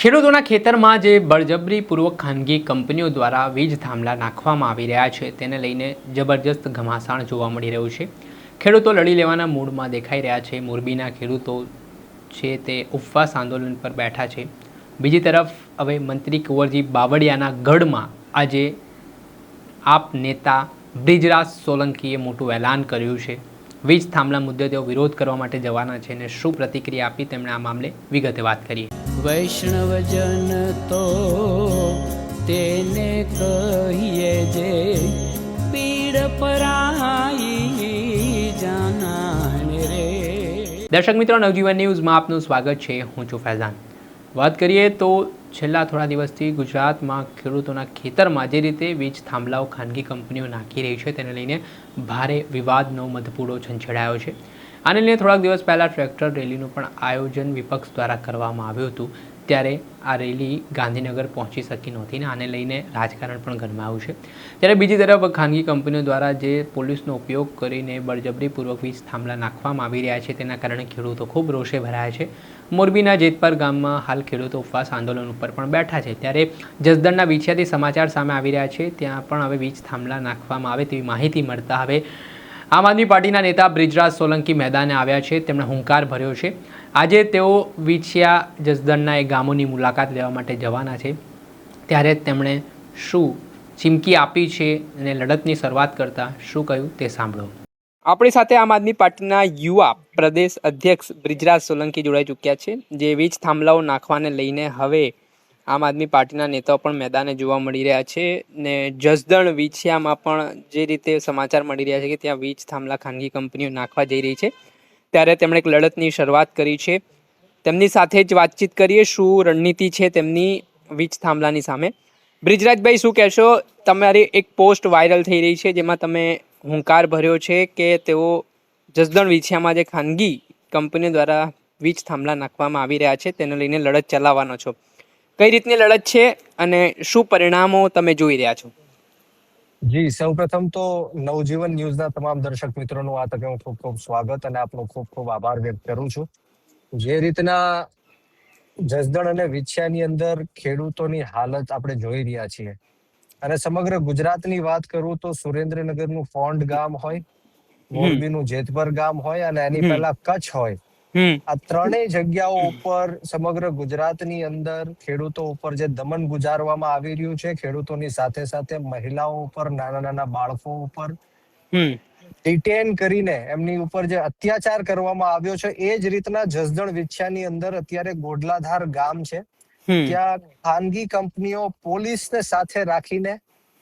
ખેડૂતોના ખેતરમાં જે બળજબરીપૂર્વક ખાનગી કંપનીઓ દ્વારા વીજ થાંભલા નાખવામાં આવી રહ્યા છે તેને લઈને જબરજસ્ત ઘમાસાણ જોવા મળી રહ્યું છે. ખેડૂતો લડી લેવાના મૂડમાં દેખાઈ રહ્યા છે. મોરબીના ખેડૂતો છે તે ઉપવાસ આંદોલન પર બેઠા છે. બીજી તરફ હવે મંત્રી કુંવરજી બાવળિયાના ગઢમાં આજે આપ નેતા બ્રિજરાજ સોલંકીએ મોટું એલાન કર્યું છે. વીજ થાંભલા મુદ્દે તેઓ વિરોધ કરવા માટે જવાના છે અને શું પ્રતિક્રિયા આપી તેમણે આ મામલે વિગતે વાત કરી. વૈષ્ણવજન તો તેને કહીએ જે પીડ પરાઈ જાનાને રે. દર્શક મિત્રો, નવજીવન ન્યૂઝમાં આપનું સ્વાગત છે. હું છું ફૈઝાન. વાત કરીએ તો છેલ્લા થોડા દિવસથી ગુજરાતમાં ખેડૂતોના ખેતરમાં જે રીતે વીજ થાંભલાઓ ખાનગી કંપનીઓ નાખી રહી છે તેને લઈને ભારે વિવાદનો મધપૂડો છંછેડાયો છે. આને લઈને થોડાક દિવસ પહેલાં ટ્રેક્ટર રેલીનું પણ આયોજન વિપક્ષ દ્વારા કરવામાં આવ્યું હતું. ત્યારે આ રેલી ગાંધીનગર પહોંચી શકી નહોતી ને આને લઈને રાજકારણ પણ ગરમાયું છે. ત્યારે બીજી તરફ ખાનગી કંપનીઓ દ્વારા જે પોલીસનો ઉપયોગ કરીને બળજબરીપૂર્વક વીજ થાંભલા નાખવામાં આવી રહ્યા છે તેના કારણે ખેડૂતો ખૂબ રોષે ભરાયા છે. મોરબીના જેતપર ગામમાં હાલ ખેડૂતો ઉપવાસ આંદોલન ઉપર પણ બેઠા છે. ત્યારે જસદણના વિછિયાથી સમાચાર સામે આવી રહ્યા છે. ત્યાં પણ હવે વીજ થાંભલા નાખવામાં આવે તેવી માહિતી મળતા હવે આમ આદમી પાર્ટીના નેતા બ્રિજરાજ સોલંકી મેદાને આવ્યા છે. તેમણે હુંકાર ભર્યો છે. આજે તેઓ વિછિયા જસદણના એ ગામોની મુલાકાત લેવા માટે જવાના છે. ત્યારે તેમણે શું ચીમકી આપી છે અને લડતની શરૂઆત કરતા શું કહ્યું તે સાંભળો. આપણી સાથે આમ આદમી પાર્ટીના યુવા પ્રદેશ અધ્યક્ષ બ્રિજરાજ સોલંકી જોડાઈ ચૂક્યા છે. જે વીજ થાંભલાઓ નાખવાને લઈને હવે આમ આદમી પાર્ટીના નેતાઓ પણ મેદાને જોવા મળી રહ્યા છે ને જસદણ વિછિયામાં પણ જે રીતે સમાચાર મળી રહ્યા છે કે ત્યાં વીજ થાંભલા ખાનગી કંપનીઓ નાખવા જઈ રહી છે ત્યારે તેમણે એક લડતની શરૂઆત કરી છે. તેમની સાથે જ વાતચીત કરીએ શું રણનીતિ છે તેમની વીજ થાંભલાની સામે. બ્રિજરાજભાઈ, શું કહેશો? તમારી એક પોસ્ટ વાયરલ થઈ રહી છે જેમાં તમે હુંકાર ભર્યો છે કે તેઓ જસદણ વિછિયામાં જે ખાનગી કંપનીઓ દ્વારા વીજ થાંભલા નાખવામાં આવી રહ્યા છે તેને લઈને લડત ચલાવવાનો છો. કઈ રીતની લડત છે અને શું પરિણામો તમે જોઈ રહ્યા છો? જી, સૌપ્રથમ તો નવજીવન ન્યૂઝના તમામ દર્શક મિત્રોનું આ તકે હું ખૂબ ખૂબ સ્વાગત અને આપનો ખૂબ ખૂબ આભાર વ્યક્ત કરું છું. જે રીતના જસદણ અને વિછિયાની અંદર ખેડૂતોની હાલત આપણે જોઈ રહ્યા છીએ અને સમગ્ર ગુજરાતની વાત કરું તો સુરેન્દ્રનગરનું ફોંડ ગામ હોય, મોરબીનું જેતપર ગામ હોય અને એની પહેલા કચ્છ હોય, આ ત્રણેય જગ્યાઓ ઉપર સમગ્ર ગુજરાતની અંદર ખેડૂતો ઉપર જે દમન ગુજારવામાં આવી રહ્યું છે, ખેડૂતોની સાથે સાથે મહિલાઓ ઉપર, નાના નાના બાળકો ઉપર ડિટેન કરીને એમની ઉપર જે અત્યાચાર કરવામાં આવ્યો છે, એ જ રીતના જસદણ વિછિયાની અંદર અત્યારે ગોડલાધાર ગામ છે. ત્યાં ખાનગી કંપનીઓ પોલીસને સાથે રાખીને,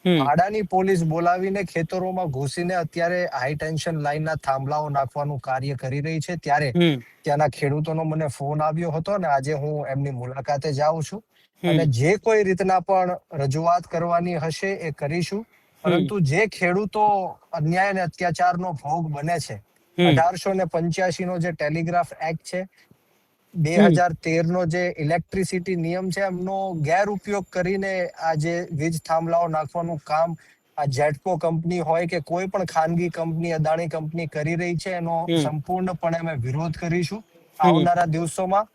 ભાડાની પોલીસ બોલાવીને ખેતરોમાં ઘૂસીને અત્યારે હાઈ ટેન્શન લાઈનના થાંભલાઓ નાખવાનું કાર્ય કરી રહી છે. ત્યારે ત્યાંના ખેડૂતોનો મને ફોન આવ્યો હતો અને આજે હું એમની મુલાકાતે જાઉં છું અને જે કોઈ રીતના પણ રજૂઆત કરવાની હશે એ કરીશું. પરંતુ જે ખેડૂતો અન્યાય અને અત્યાચારનો ભોગ બને છે, 1885 નો જે ટેલિગ્રાફ એક્ટ છે, 2013 નો જે ઇલેક્ટ્રિસિટી નિયમ છે, એમનો ગેરઉપયોગ કરીને આ જે વીજ થાંભલાઓ નાખવાનું કામ આ જેટકો કંપની હોય કે કોઈ પણ ખાનગી કંપની, અદાણી કંપની કરી રહી છે, એનો સંપૂર્ણપણે અમે વિરોધ કરીશું. આવનારા દિવસોમાં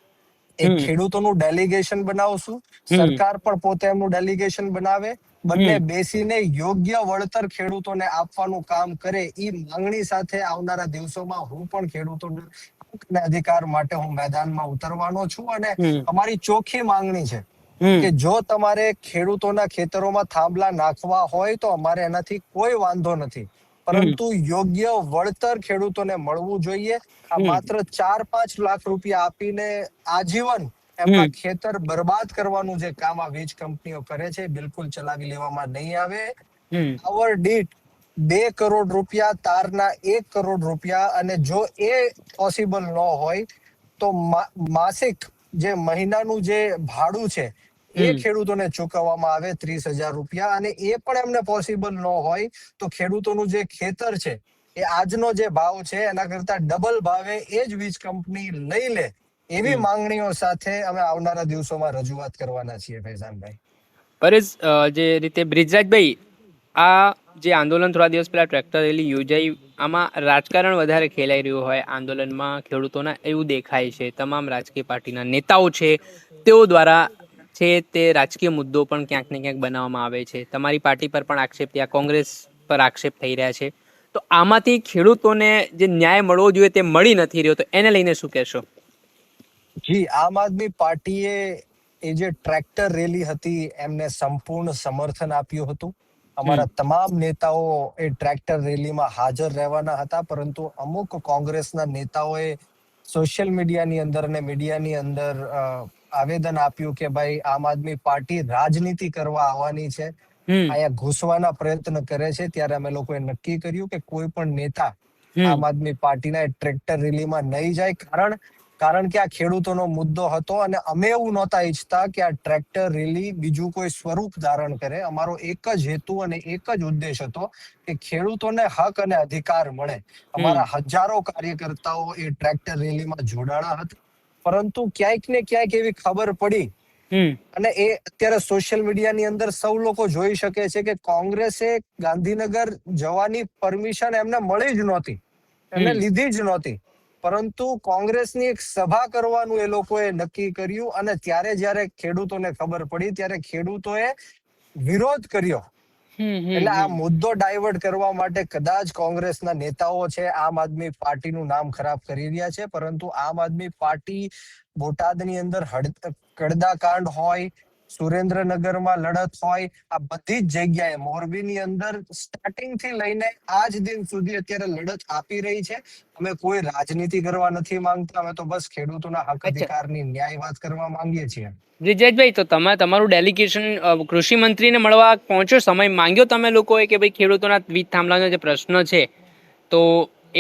એક ખેડૂતોનું ડેલિગેશન બનાવશું, સરકાર પણ પોતે એમનું ડેલિગેશન બનાવે, બંને બેસીને યોગ્ય વળતર ખેડૂતોને આપવાનું કામ કરે. એ માંગણી સાથે આવનારા દિવસોમાં હું પણ ખેડૂતોના અધિકાર માટે હું મેદાનમાં ઉતરવાનો છું અને અમારી ચોખ્ખી માંગણી છે કે જો તમારે ખેડૂતોના ખેતરોમાં થાંભલા નાખવા હોય તો અમારે એનાથી કોઈ વાંધો નથી, પરંતુ યોગ્ય વળતર ખેડૂતોને મળવું જોઈએ. આ માત્ર 4-5 લાખ રૂપિયા આપીને આજીવન એમના ખેતર બરબાદ કરવાનું જે કામ આ વીજ કંપનીઓ કરે છે બિલકુલ ચલાવી લેવામાં નહીં આવે. આવર દીઠ 2 કરોડ રૂપિયા, તારના 1 કરોડ રૂપિયા, અને જો એ પોસિબલ ન હોય તો માસિક જે મહિનાનું જે ભાડું છે એ ખેડૂતોને ચૂકવવામાં આવે 30,000 રૂપિયા. અને એ પણ એમને પોસિબલ ન હોય તો ખેડૂતોનું જે ખેતર છે એ આજનો જે ભાવ છે એના કરતા ડબલ ભાવે એ જ વીજ કંપની લઈ લે, એવી માંગણીઓ સાથે અમે આવનારા દિવસોમાં રજૂઆત કરવાના છીએ. ફૈઝાનભાઈ, પરેશ, જે રીતે બ્રિજરાજભાઈ, આ જે આંદોલન થોડા દિવસ પહેલા ટ્રેક્ટર રેલી યોજાઈ, આમાં રાજકારણ વધારે ખેલાઈ રહ્યું હોય આંદોલનમાં ખેડૂતોના એવું દેખાય છે. તમામ રાજકીય પાર્ટીના નેતાઓ છે તેઓ દ્વારા છે તે રાજકીય મુદ્દો પણ ક્યાંક ને ક્યાંક બનાવવામાં આવે છે. તમારી પાર્ટી પર પણ આક્ષેપ ત્યાં કોંગ્રેસ પર આક્ષેપ થઈ રહ્યા છે. તો આમાંથી ખેડૂતોને જે ન્યાય મળવો જોઈએ તે મળી નથી રહ્યો, તો એને લઈને શું કહેશો? જી, આમ આદમી પાર્ટીએ એ જે ટ્રેક્ટર રેલી હતી એમને સંપૂર્ણ સમર્થન આપ્યું હતું. અમારા તમામ નેતાઓ એ ટ્રેક્ટર રેલીમાં હાજર રહેવાના હતા, પરંતુ અમુક કોંગ્રેસના નેતાઓએ સોશિયલ મીડિયાની અંદર અને મીડિયાની અંદર આવેદન આપ્યું કે ભાઈ આમ આદમી પાર્ટી રાજનીતિ કરવા આવવાની છે, અહીંયા ઘૂસવાના પ્રયત્ન કરે છે. ત્યારે અમે લોકોએ નક્કી કર્યું કે કોઈ પણ નેતા આમ આદમી પાર્ટીના ટ્રેક્ટર રેલીમાં નહીં જાય, કારણ કે આ ખેડૂતોનો મુદ્દો હતો અને અમે એવું નહોતા ઈચ્છતા કે આ ટ્રેક્ટર રેલી બીજું કોઈ સ્વરૂપ ધારણ કરે. અમારો એક જ હેતુ અને એક જ ઉદ્દેશ હતો કે ખેડૂતોને હક અને અધિકાર મળે. અમારા હજારો કાર્યકર્તાઓ એ ટ્રેક્ટર રેલીમાં જોડાણા હતા, પરંતુ ક્યાંક ને ક્યાંક એવી ખબર પડી અને એ અત્યારે સોશિયલ મીડિયાની અંદર સૌ લોકો જોઈ શકે છે કે કોંગ્રેસે ગાંધીનગર જવાની પરમિશન એમને મળી જ નહોતી, એમને લીધી જ નહોતી. પરંતુ કોંગ્રેસની એક સભા કરવાનું એ લોકોએ નક્કી કર્યું અને ત્યારે જ્યારે ખેડૂતોને ખબર પડી ત્યારે ખેડૂતોએ વિરોધ કર્યો. એટલે આ મુદ્દો ડાયવર્ટ કરવા માટે કદાચ કોંગ્રેસના નેતાઓ છે આમ આદમી પાર્ટીનું નામ ખરાબ કરી રહ્યા છે, પરંતુ આમ આદમી પાર્ટી બોટાદની અંદર કડદાકાંડ હોય, સુરેન્દ્રનગરમાં લડત હોય, આ બધી જ જગ્યાએ મોરબીની અંદર સ્ટાર્ટિંગ થી લઈને આજ દિન સુધી અત્યારે લડત આપી રહી છે. અમે કોઈ રાજનીતિ કરવા નથી માંગતા, અમે તો બસ ખેડૂતોના હક અધિકારની ન્યાય વાત કરવા માંગીએ છીએ. બ્રિજરાજભાઈ, તો તમારું ડેલિગેશન કૃષિ મંત્રીને મળવા પહોંચ્યો, સમય માંગ્યો તમે લોકોએ કે ભાઈ ખેડૂતોના વીજ થાંભલાનો જે પ્રશ્ન છે તો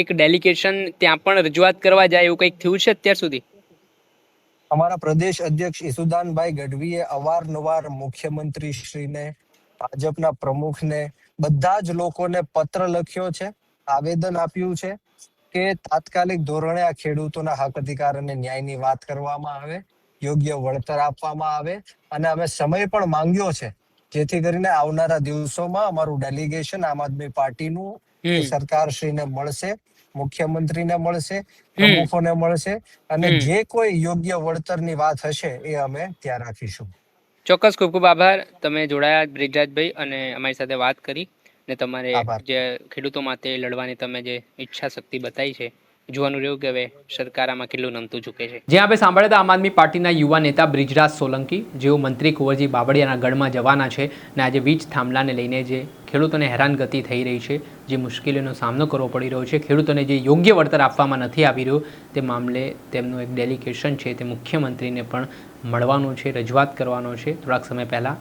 એક ડેલિગેશન ત્યાં પણ રજૂઆત કરવા જાય, એવું કંઈક થયું છે અત્યાર સુધી? અમારા પ્રદેશ અધ્યક્ષ ઈસુદાનભાઈ ગઢવીએ અવારનવાર મુખ્યમંત્રી શ્રીને, ભાજપના પ્રમુખને, બધા જ લોકોને પત્ર લખ્યો છે, આવેદન આપ્યું છે કે તાત્કાલિક ધોરણે આ ખેડૂતોના હક અધિકાર અને ન્યાયની વાત કરવામાં આવે, યોગ્ય વળતર આપવામાં આવે. અને અમે સમય પણ માંગ્યો છે જેથી કરીને આવનારા દિવસોમાં અમારું ડેલિગેશન આમ આદમી પાર્ટીનું સરકારશ્રીને મળશે, મુખ્યમંત્રીને મળશે, પ્રમુખોને મળશે અને જે કોઈ યોગ્ય વળતરની વાત હશે એ અમે ત્યાં રાખીશું. ચોક્કસ. ખૂબ ખૂબ આભાર, તમે જોડાયા બ્રિજરાજભાઈ અને અમારી સાથે વાત કરી ને તમારે જે ખેડૂતો માટે લડવાની તમે જે ઈચ્છા શક્તિ બતાવી છે, જોવાનું રહ્યું કે હવે સરકાર આમાં કેટલું નમતું ચૂકે છે. જે આપણે સાંભળ્યા હતા આમ આદમી પાર્ટીના યુવા નેતા બ્રિજરાજ સોલંકી, જેઓ મંત્રી કુંવરજી બાવળિયાના ગઢમાં જવાના છે અને આજે વીજ થાંભલાને લઈને જે ખેડૂતોને હેરાનગતિ થઈ રહી છે, જે મુશ્કેલીઓનો સામનો કરવો પડી રહ્યો છે, ખેડૂતોને જે યોગ્ય વળતર આપવામાં નથી આવી રહ્યું, તે મામલે તેમનું એક ડેલિગેશન છે તે મુખ્યમંત્રીને પણ મળવાનું છે, રજૂઆત કરવાનો છે. થોડાક સમય પહેલાં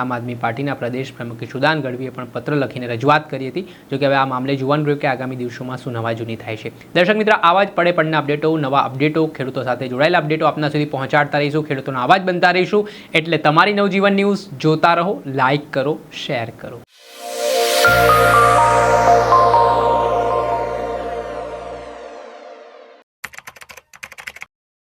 આમ આદમી પાર્ટીના પ્રદેશ પ્રમુખ ઈસુદાન ગઢવીએ પણ પત્ર લખીને રજૂઆત કરી હતી. જોકે હવે આ મામલે જોવાનું રહ્યું કે આગામી દિવસોમાં શું નવા જૂની થાય છે. દર્શક મિત્રો, આવા જ પડે પડના અપડેટો, નવા અપડેટો, ખેડૂતો સાથે જોડાયેલા અપડેટો આપના સુધી પહોંચાડતા રહીશું, ખેડૂતોનો અવાજ બનતા રહીશું. એટલે તમારી નવજીવન ન્યૂઝ જોતા રહો, લાઇક કરો, શેર કરો.